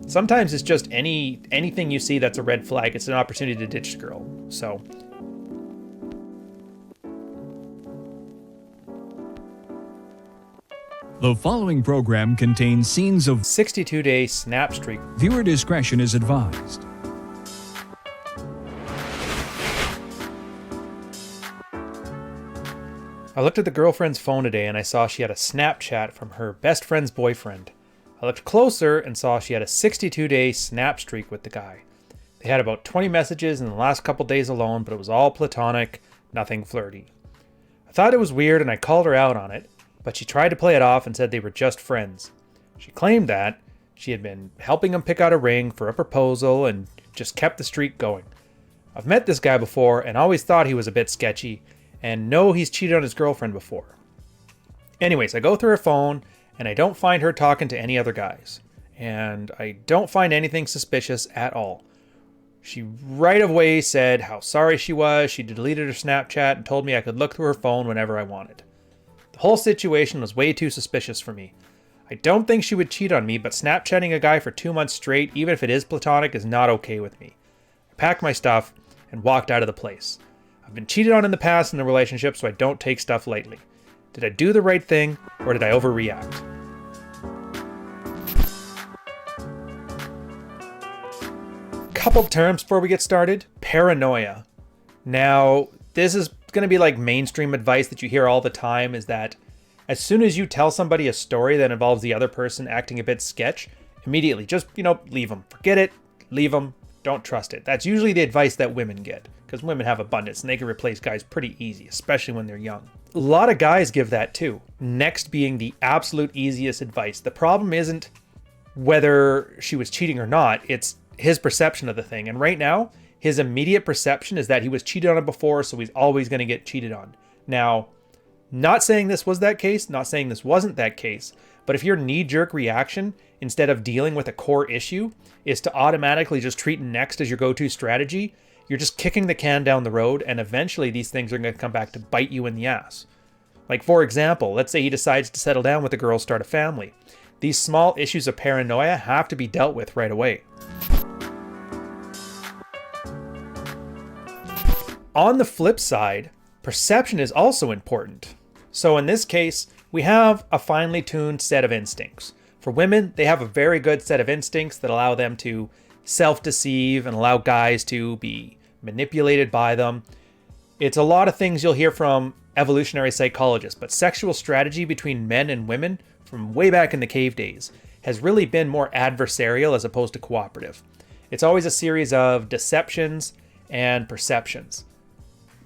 Sometimes it's just anything you see that's a red flag. It's an opportunity to ditch the girl. So The following program contains scenes of 62-day snap streak. viewer discretion is advised. I looked at the girlfriend's phone today and I saw she had a Snapchat from her best friend's boyfriend. I looked closer and saw she had a 62-day snap streak with the guy. They had about 20 messages in the last couple days alone, but it was all platonic, nothing flirty. I thought it was weird and I called her out on it, but she tried to play it off and said they were just friends. She claimed that she had been helping him pick out a ring for a proposal and just kept the streak going. I've met this guy before and always thought he was a bit sketchy, and know he's cheated on his girlfriend before. Anyways, I go through her phone and I don't find her talking to any other guys. And I don't find anything suspicious at all. She right away said how sorry she was. She deleted her Snapchat and told me I could look through her phone whenever I wanted. The whole situation was way too suspicious for me. I don't think she would cheat on me, but Snapchatting a guy for 2 months straight, even if it is platonic, is not okay with me. I packed my stuff and walked out of the place. I've been cheated on in the past in a relationship, so I don't take stuff lightly. Did I do the right thing, or did I overreact? Couple terms before we get started. Paranoia. Now, this is going to be like mainstream advice that you hear all the time, is that as soon as you tell somebody a story that involves the other person acting a bit sketch, immediately just, leave them. Forget it. Leave them. Don't trust it. That's usually the advice that women get, because women have abundance and they can replace guys pretty easy, especially when they're young. A lot of guys give that too. Next being the absolute easiest advice. The problem isn't whether she was cheating or not, it's his perception of the thing. And right now, his immediate perception is that he was cheated on before, so he's always going to get cheated on. Now, not saying this was that case, not saying this wasn't that case, but if your knee-jerk reaction, instead of dealing with a core issue, is to automatically just treat next as your go-to strategy, you're just kicking the can down the road, and eventually these things are going to come back to bite you in the ass. Like, for example, let's say he decides to settle down with a girl, start a family. These small issues of paranoia have to be dealt with right away. On the flip side, perception is also important. So in this case, we have a finely tuned set of instincts. For women, they have a very good set of instincts that allow them to self-deceive and allow guys to be manipulated by them. It's a lot of things you'll hear from evolutionary psychologists, but sexual strategy between men and women from way back in the cave days has really been more adversarial as opposed to cooperative. It's always a series of deceptions and perceptions.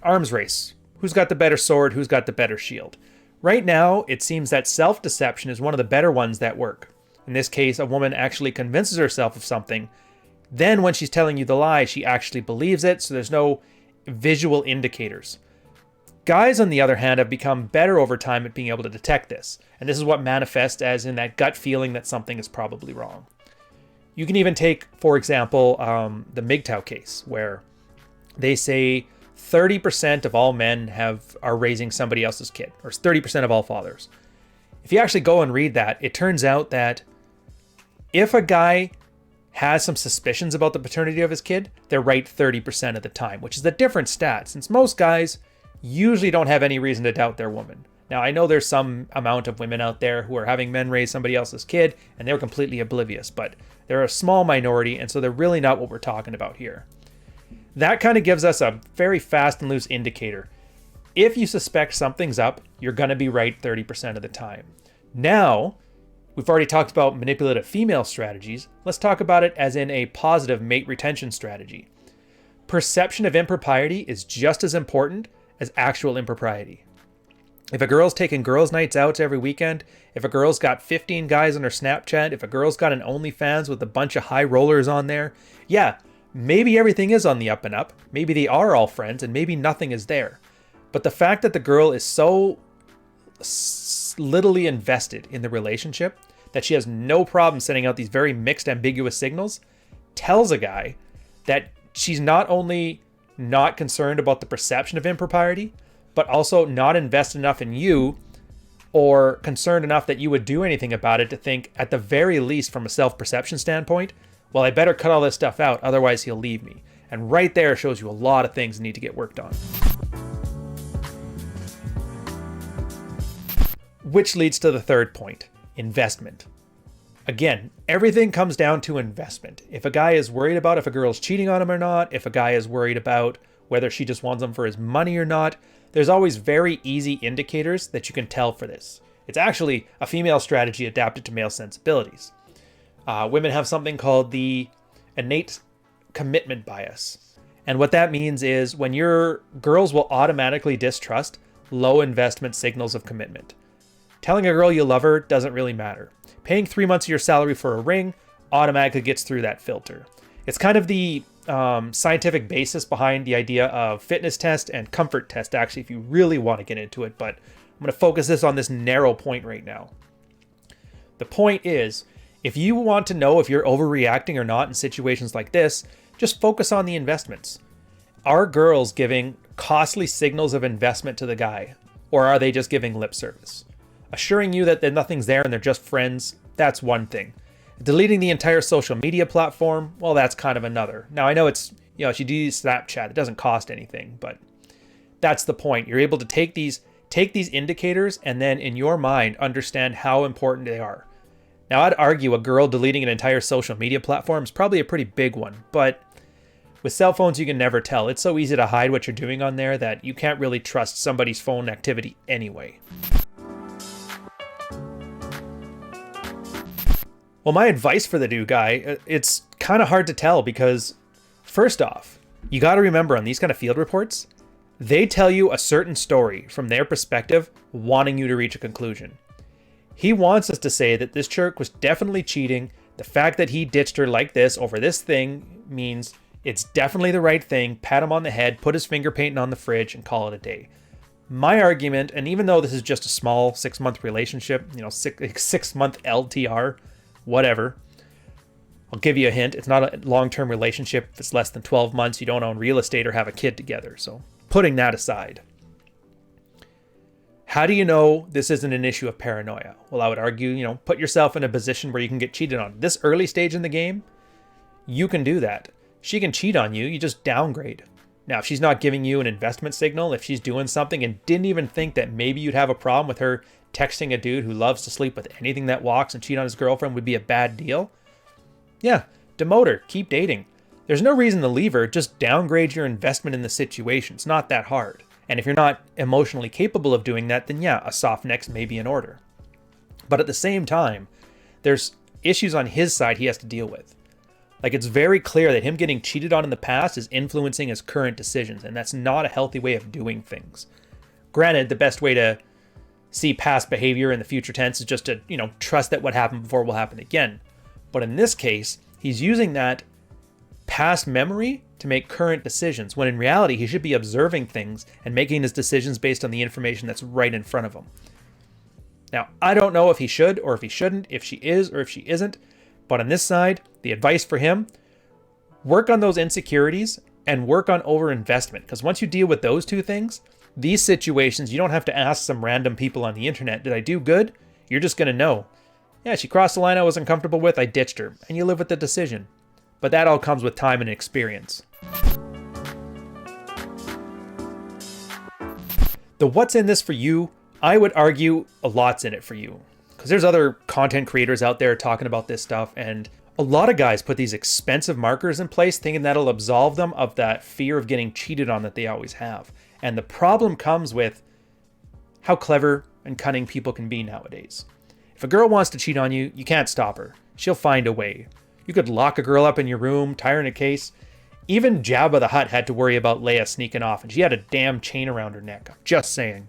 Arms race. Who's got the better sword? Who's got the better shield? Right now, it seems that self-deception is one of the better ones that work. In this case, a woman actually convinces herself of something. Then when she's telling you the lie, she actually believes it, so there's no visual indicators. Guys, on the other hand, have become better over time at being able to detect this. And this is what manifests as in that gut feeling that something is probably wrong. You can even take, for example, the MGTOW case, where they say 30% of all men are raising somebody else's kid, or 30% of all fathers. If you actually go and read that, it turns out that if a guy has some suspicions about the paternity of his kid, they're right 30% of the time, which is a different stat, since most guys usually don't have any reason to doubt their woman. Now, I know there's some amount of women out there who are having men raise somebody else's kid, and they're completely oblivious, but they're a small minority, and so they're really not what we're talking about here. That kind of gives us a very fast and loose indicator. If you suspect something's up, you're going to be right 30% of the time. Now, we've already talked about manipulative female strategies. Let's talk about it as in a positive mate retention strategy. Perception of impropriety is just as important as actual impropriety. If a girl's taking girls' nights out every weekend, if a girl's got 15 guys on her Snapchat, if a girl's got an OnlyFans with a bunch of high rollers on there, yeah, maybe everything is on the up and up. Maybe they are all friends and maybe nothing is there. But the fact that the girl is so littly invested in the relationship that she has no problem sending out these very mixed, ambiguous signals tells a guy that she's not only not concerned about the perception of impropriety, but also not invested enough in you or concerned enough that you would do anything about it to think, at the very least from a self-perception standpoint, well, I better cut all this stuff out, otherwise he'll leave me. And right there shows you a lot of things that need to get worked on. Which leads to the third point, investment. Again, everything comes down to investment. If a guy is worried about if a girl's cheating on him or not, if a guy is worried about whether she just wants him for his money or not, there's always very easy indicators that you can tell for this. It's actually a female strategy adapted to male sensibilities. Women have something called the innate commitment bias. And what that means is when your girls will automatically distrust low investment signals of commitment. Telling a girl you love her doesn't really matter. Paying 3 months of your salary for a ring automatically gets through that filter. It's kind of the scientific basis behind the idea of fitness test and comfort test, actually, if you really want to get into it. But I'm going to focus this on this narrow point right now. The point is, if you want to know if you're overreacting or not in situations like this, just focus on the investments. Are girls giving costly signals of investment to the guy, or are they just giving lip service? Assuring you that nothing's there and they're just friends, that's one thing. Deleting the entire social media platform, well, that's kind of another. Now, I know it's, she uses Snapchat, it doesn't cost anything, but that's the point. You're able to take these indicators and then in your mind understand how important they are. Now, I'd argue a girl deleting an entire social media platform is probably a pretty big one, but with cell phones, you can never tell. It's so easy to hide what you're doing on there that you can't really trust somebody's phone activity anyway. Well, my advice for the new guy, it's kind of hard to tell because, first off, you got to remember on these kind of field reports, they tell you a certain story from their perspective, wanting you to reach a conclusion. He wants us to say that this jerk was definitely cheating. The fact that he ditched her like this over this thing means it's definitely the right thing. Pat him on the head, put his finger painting on the fridge, and call it a day. My argument, and even though this is just a small 6-month relationship, 6-month LTR, whatever. I'll give you a hint. It's not a long-term relationship. If it's less than 12 months, you don't own real estate or have a kid together. So putting that aside, how do you know this isn't an issue of paranoia? Well, I would argue, put yourself in a position where you can get cheated on. This early stage in the game, you can do that. She can cheat on you. You just downgrade. Now, if she's not giving you an investment signal, if she's doing something and didn't even think that maybe you'd have a problem with her texting a dude who loves to sleep with anything that walks and cheat on his girlfriend would be a bad deal, yeah, demote her, keep dating. There's no reason to leave her, just downgrade your investment in the situation. It's not that hard. And if you're not emotionally capable of doing that, then yeah, a soft next may be in order. But at the same time, there's issues on his side he has to deal with. Like, it's very clear that him getting cheated on in the past is influencing his current decisions, and that's not a healthy way of doing things. Granted, the best way to see past behavior in the future tense is just to, trust that what happened before will happen again. But in this case, he's using that past memory to make current decisions, when in reality, he should be observing things and making his decisions based on the information that's right in front of him. Now, I don't know if he should or if he shouldn't, if she is or if she isn't, but on this side, the advice for him, work on those insecurities and work on overinvestment, because once you deal with those two things, these situations, you don't have to ask some random people on the internet, did I do good? You're just going to know. Yeah, she crossed the line I wasn't comfortable with, I ditched her. And you live with the decision. But that all comes with time and experience. The what's in this for you, I would argue a lot's in it for you. Because there's other content creators out there talking about this stuff, and a lot of guys put these expensive markers in place thinking that'll absolve them of that fear of getting cheated on that they always have. And the problem comes with how clever and cunning people can be nowadays. If a girl wants to cheat on you, you can't stop her. She'll find a way. You could lock a girl up in your room, tie her in a case. Even Jabba the Hutt had to worry about Leia sneaking off, and she had a damn chain around her neck. I'm just saying.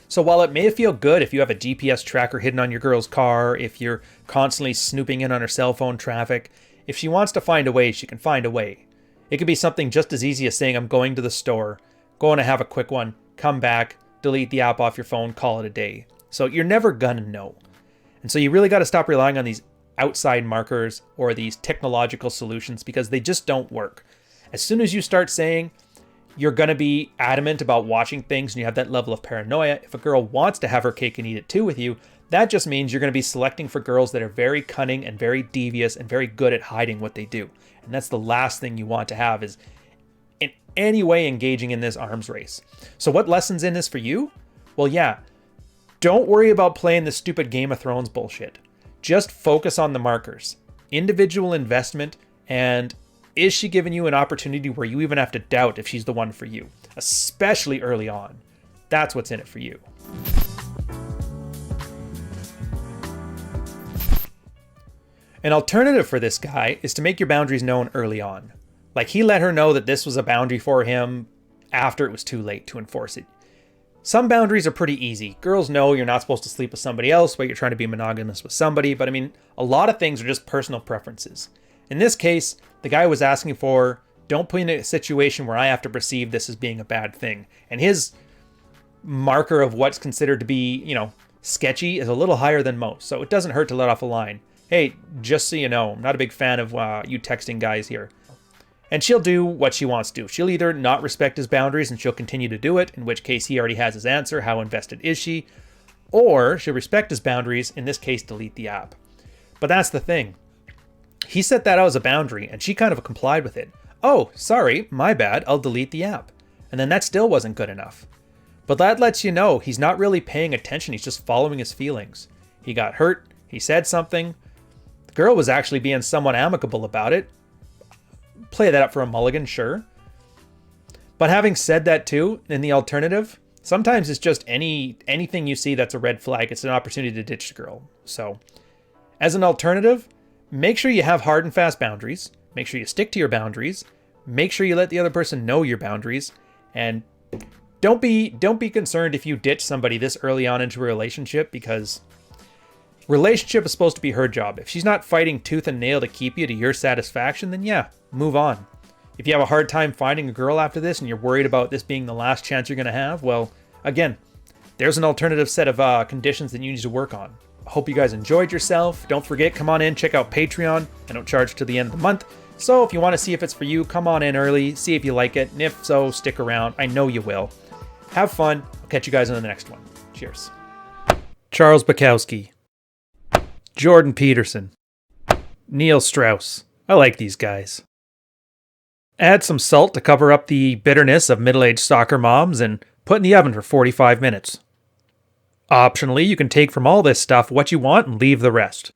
So while it may feel good if you have a GPS tracker hidden on your girl's car, if you're constantly snooping in on her cell phone traffic, if she wants to find a way, she can find a way. It could be something just as easy as saying, I'm going to the store, going to have a quick one, come back, delete the app off your phone, call it a day. So you're never gonna know. And so you really got to stop relying on these outside markers or these technological solutions because they just don't work. As soon as you start saying, you're going to be adamant about watching things and you have that level of paranoia. If a girl wants to have her cake and eat it too with you, that just means you're going to be selecting for girls that are very cunning and very devious and very good at hiding what they do. And that's the last thing you want to have, is in any way engaging in this arms race. So what lessons in this for you? Well, yeah, don't worry about playing the stupid Game of Thrones bullshit. Just focus on the markers. Individual investment, and is she giving you an opportunity where you even have to doubt if she's the one for you, especially early on? That's what's in it for you. An alternative for this guy is to make your boundaries known early on. Like, he let her know that this was a boundary for him after it was too late to enforce it. Some boundaries are pretty easy. Girls know you're not supposed to sleep with somebody else, but you're trying to be monogamous with somebody. But I mean, a lot of things are just personal preferences. In this case, the guy was asking for, don't put me in a situation where I have to perceive this as being a bad thing. And his marker of what's considered to be, sketchy is a little higher than most. So it doesn't hurt to let off a line. Hey, just so you know, I'm not a big fan of you texting guys here. And she'll do what she wants to do. She'll either not respect his boundaries and she'll continue to do it, in which case he already has his answer, how invested is she? Or she'll respect his boundaries, in this case delete the app. But that's the thing. He set that out as a boundary and she kind of complied with it. Oh, sorry, my bad, I'll delete the app. And then that still wasn't good enough. But that lets you know he's not really paying attention, he's just following his feelings. He got hurt, he said something. The girl was actually being somewhat amicable about it. Play that up for a mulligan, sure. But having said that too, in the alternative, sometimes it's just anything you see that's a red flag. It's an opportunity to ditch the girl. So, as an alternative, make sure you have hard and fast boundaries. Make sure you stick to your boundaries. Make sure you let the other person know your boundaries. And don't be concerned if you ditch somebody this early on into a relationship, because relationship is supposed to be her job. If she's not fighting tooth and nail to keep you to your satisfaction, then yeah, move on. If you have a hard time finding a girl after this and you're worried about this being the last chance you're going to have, well, again, there's an alternative set of conditions that you need to work on. I hope you guys enjoyed yourself. Don't forget, come on in, check out Patreon. I don't charge till the end of the month. So if you want to see if it's for you, come on in early, see if you like it. And if so, stick around. I know you will. Have fun. I'll catch you guys on the next one. Cheers. Charles Bukowski. Jordan Peterson. Neil Strauss. I like these guys. Add some salt to cover up the bitterness of middle-aged soccer moms and put in the oven for 45 minutes. Optionally, you can take from all this stuff what you want and leave the rest.